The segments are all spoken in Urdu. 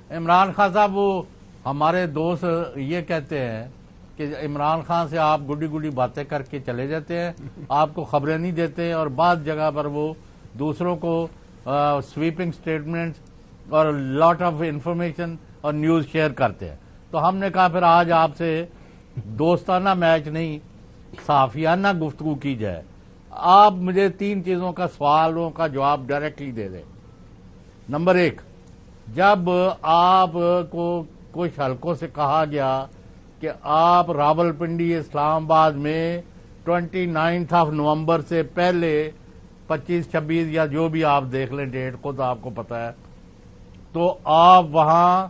عمران خان صاحب وہ ہمارے دوست یہ کہتے ہیں کہ عمران خان سے آپ گڈی گڈی باتیں کر کے چلے جاتے ہیں، آپ کو خبریں نہیں دیتے، اور بعض جگہ پر وہ دوسروں کو سویپنگ سٹیٹمنٹس اور لاٹ آف انفارمیشن اور نیوز شیئر کرتے ہیں۔ تو ہم نے کہا پھر آج آپ سے دوستانہ میچ نہیں، صحافیانہ گفتگو کی جائے۔ آپ مجھے 3 چیزوں کا سوالوں کا جواب ڈائریکٹلی دے دیں۔ نمبر 1، جب آپ کو کچھ حلقوں سے کہا گیا کہ آپ راول پنڈی اسلام آباد میں 29 نومبر سے پہلے 25-26 یا جو بھی آپ دیکھ لیں ڈیٹ کو، تو آپ کو پتا ہے، تو آپ وہاں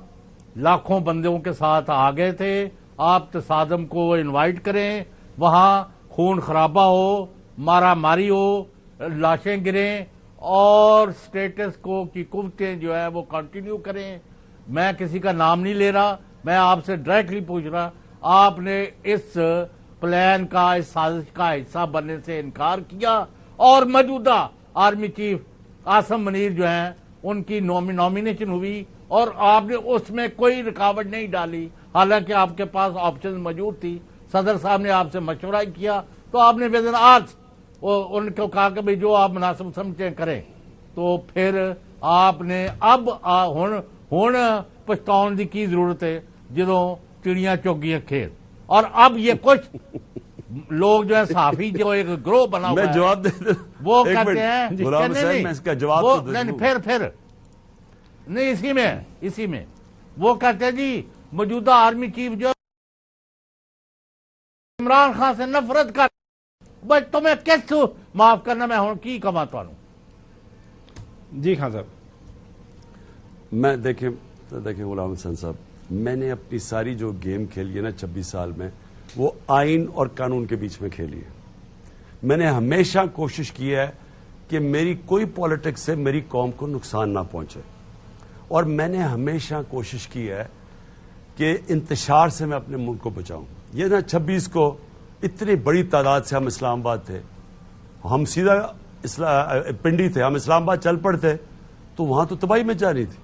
لاکھوں بندوں کے ساتھ آ گئے تھے۔ آپ تصادم کو انوائٹ کریں، وہاں خون خرابہ ہو، مارا ماری ہو، لاشیں گریں، اور سٹیٹس کو کی قوتیں جو ہے وہ کنٹینیو کریں۔ میں کسی کا نام نہیں لے رہا، میں آپ سے ڈائریکٹلی پوچھ رہا، آپ نے اس پلان کا، اس سازش کا حصہ بننے سے انکار کیا، اور موجودہ آرمی چیف عاصم منیر جو ہیں ان کی نامینیشن ہوئی اور آپ نے اس میں کوئی رکاوٹ نہیں ڈالی، حالانکہ آپ کے پاس آپشن موجود تھی، صدر صاحب نے آپ سے مشورہ کیا، تو آپ نے ود ان آرس ان کو کہا کہ بھئی جو آپ مناسب سمجھیں کریں۔ تو پھر آپ نے اب ہن پچھتاؤن دی کی ضرورت ہے جدوں چڑیاں چوگیاں کھیل، اور اب یہ کچھ لوگ جو ہے صحافی جو ایک گروہ بنا ہوا ہے، میں جواب دے دوں، وہ کہتے ہیں غلام حسین میں اس کا جواب تو دے دوں۔ پھر نہیں، اسی میں وہ کہتے ہیں جی موجودہ آرمی چیف جو عمران خان سے نفرت کر، بس تمہیں کس معاف کرنا، میں ہوں کی کما تو جی خان صاحب۔ میں دیکھیں غلام حسین صاحب، میں نے اپنی ساری جو گیم کھیلی ہے نا 26 سال میں، وہ آئین اور قانون کے بیچ میں کھیلی ہے۔ میں نے ہمیشہ کوشش کی ہے کہ میری کوئی پالیٹکس سے میری قوم کو نقصان نہ پہنچے، اور میں نے ہمیشہ کوشش کی ہے کہ انتشار سے میں اپنے ملک کو بچاؤں۔ یہ نا 26 کو اتنی بڑی تعداد سے ہم اسلام آباد تھے، ہم سیدھا پنڈی تھے، ہم اسلام آباد چل پڑتے تو وہاں تو تباہی مچ جانی تھی،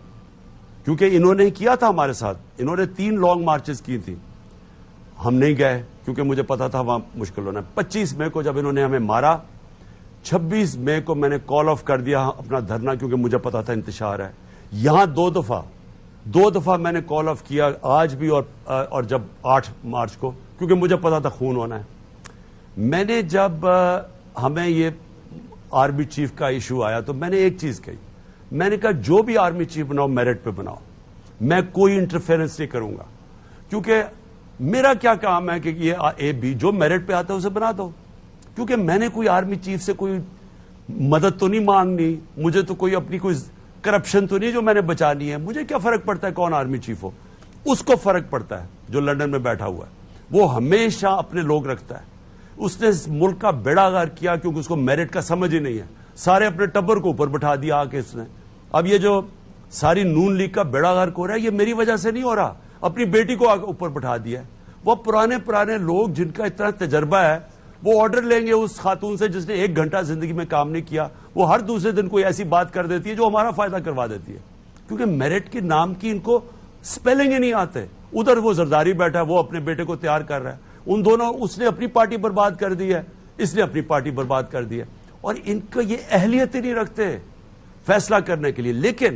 کیونکہ انہوں نے کیا تھا ہمارے ساتھ، انہوں نے 3 لانگ مارچز کی تھی، ہم نہیں گئے کیونکہ مجھے پتا تھا وہاں مشکل ہونا ہے۔ 25 مئی کو جب انہوں نے ہمیں مارا، 26 مئی کو میں نے کال آف کر دیا اپنا دھرنا، کیونکہ مجھے پتا تھا انتشار ہے۔ یہاں 2 دفعہ میں نے کال آف کیا، آج بھی اور جب 8 مارچ کو، کیونکہ مجھے پتا تھا خون ہونا ہے۔ میں نے جب ہمیں یہ آرمی چیف کا ایشو آیا تو میں نے ایک چیز کہی، میں نے کہا جو بھی آرمی چیف بناؤ میرٹ پہ بناؤ، میں کوئی انٹرفیرنس نہیں کروں گا، کیونکہ میرا کیا کام ہے کہ یہ بھی جو میرٹ پہ آتا ہے اسے بنا دو، کیونکہ میں نے کوئی آرمی چیف سے کوئی مدد تو نہیں مانگنی، مجھے تو کوئی اپنی کوئی کرپشن تو نہیں جو میں نے بچانی ہے، مجھے کیا فرق پڑتا ہے کون آرمی چیف ہو، اس کو فرق پڑتا ہے جو لندن میں بیٹھا ہوا ہے، وہ ہمیشہ اپنے لوگ رکھتا ہے۔ اس نے ملک کا بیڑا غرق کیا کیونکہ اس کو میرٹ کا سمجھ ہی نہیں ہے، سارے اپنے ٹبر کو اوپر بٹھا دیا آ کے اس نے۔ اب یہ جو ساری نون لیگ کا بیڑا غرق ہو رہا ہے یہ میری وجہ سے نہیں ہو رہا، اپنی بیٹی کو اوپر بٹھا دیا ہے۔ وہ پرانے لوگ جن کا اتنا تجربہ ہے وہ آرڈر لیں گے اس خاتون سے جس نے 1 گھنٹہ زندگی میں کام نہیں کیا، وہ ہر دوسرے دن کوئی ایسی بات کر دیتی ہے جو ہمارا فائدہ کروا دیتی ہے، کیونکہ میرٹ کے نام کی ان کو سپیلنگ ہی نہیں آتے۔ ادھر وہ زرداری بیٹھا ہے، وہ اپنے بیٹے کو تیار کر رہا ہے، ان دونوں، اس نے اپنی پارٹی برباد کر دی ہے، اس نے اپنی پارٹی برباد کر دی ہے، اور ان کا یہ اہلیت ہی نہیں رکھتے فیصلہ کرنے کے لیے۔ لیکن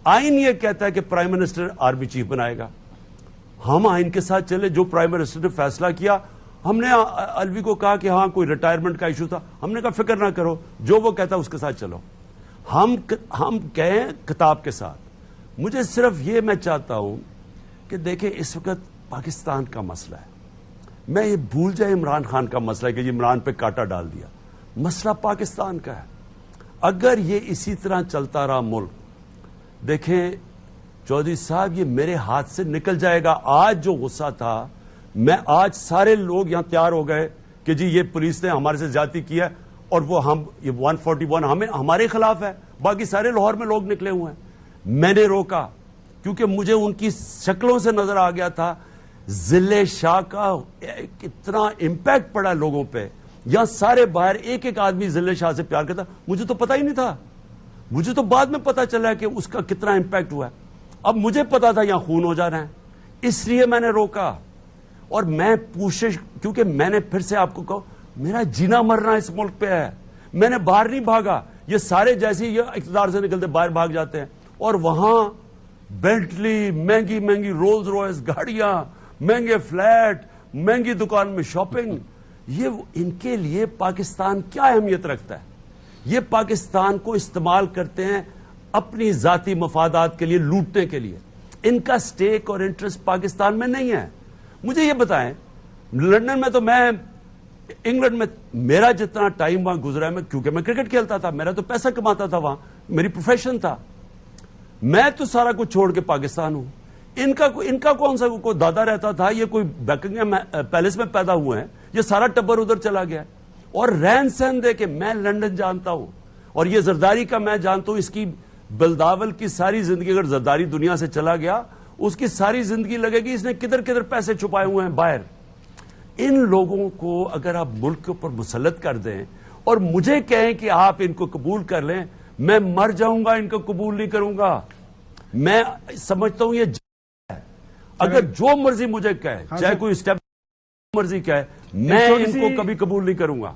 آئین یہ کہتا ہے کہ پرائم منسٹر آرمی چیف بنائے گا، ہم آئین کے ساتھ چلے، جو پرائم منسٹر نے فیصلہ کیا، ہم نے الوی کو کہا کہ ہاں کوئی ریٹائرمنٹ کا ایشو تھا، ہم نے کہا فکر نہ کرو، جو وہ کہتا ہے اس کے ساتھ چلو، ہم کہیں کتاب کے ساتھ۔ مجھے صرف یہ میں چاہتا ہوں کہ دیکھیں اس وقت پاکستان کا مسئلہ ہے، میں یہ بھول جائے عمران خان کا مسئلہ ہے کہ عمران پہ کاٹا ڈال دیا، مسئلہ پاکستان کا ہے۔ اگر یہ اسی طرح چلتا رہا ملک، دیکھیں چودھری صاحب یہ میرے ہاتھ سے نکل جائے گا۔ آج جو غصہ تھا، میں آج سارے لوگ یہاں تیار ہو گئے کہ جی یہ پولیس نے ہمارے سے زیادتی کی ہے، اور وہ یہ 141 ہمارے خلاف ہے، باقی سارے لاہور میں لوگ نکلے ہوئے ہیں۔ میں نے روکا کیونکہ مجھے ان کی شکلوں سے نظر آ گیا تھا ضلع شاہ کا کتنا امپیکٹ پڑا لوگوں پہ، یہاں سارے باہر ایک آدمی ضلع شاہ سے پیار کرتا، مجھے تو پتا ہی نہیں تھا، مجھے تو بعد میں پتا چلا کہ اس کا کتنا امپیکٹ ہوا ہے۔ اب مجھے پتا تھا یہاں خون ہو جانا ہے، اس لیے میں نے روکا. اور میں کوشش، کیونکہ میں نے پھر سے آپ کو کہا میرا جینا مرنا اس ملک پہ ہے، میں نے باہر نہیں بھاگا. یہ سارے جیسے یہ اقتدار سے نکلتے باہر بھاگ جاتے ہیں، اور وہاں بینٹلی، مہنگی مہنگی رولز روائس گاڑیاں، مہنگے فلیٹ، مہنگی دکان میں شاپنگ. یہ ان کے لیے پاکستان کیا اہمیت رکھتا ہے؟ یہ پاکستان کو استعمال کرتے ہیں اپنی ذاتی مفادات کے لیے، لوٹنے کے لیے. ان کا سٹیک اور انٹرسٹ پاکستان میں نہیں ہے. مجھے یہ بتائیں، لندن میں تو میں، انگلینڈ میں میرا جتنا ٹائم وہاں گزرا ہے، کیونکہ میں کرکٹ کھیلتا تھا، میرا تو پیسہ کماتا تھا وہاں، میری پروفیشن تھا. میں تو سارا کچھ چھوڑ کے پاکستان ہوں. ان کا کون سا کوئی دادا رہتا تھا، یہ کوئی بیکنگھم پیلس میں پیدا ہوئے ہیں، یہ سارا ٹبر ادھر چلا گیا. اور رہن سہن دے کے میں لندن جانتا ہوں، اور یہ زرداری کا میں جانتا ہوں. اس کی بلداول کی ساری زندگی، اگر زرداری دنیا سے چلا گیا، اس کی ساری زندگی لگے گی اس نے کدھر کدھر پیسے چھپائے ہوئے ہیں باہر. ان لوگوں کو اگر آپ ملک کے اوپر مسلط کر دیں اور مجھے کہیں کہ آپ ان کو قبول کر لیں، میں مر جاؤں گا، ان کو قبول نہیں کروں گا. میں سمجھتا ہوں یہ ہے. اگر جو مرضی مجھے کہے، چاہے کوئی اسٹیپ مرضی کہے، میں ان کو کبھی قبول نہیں کروں گا.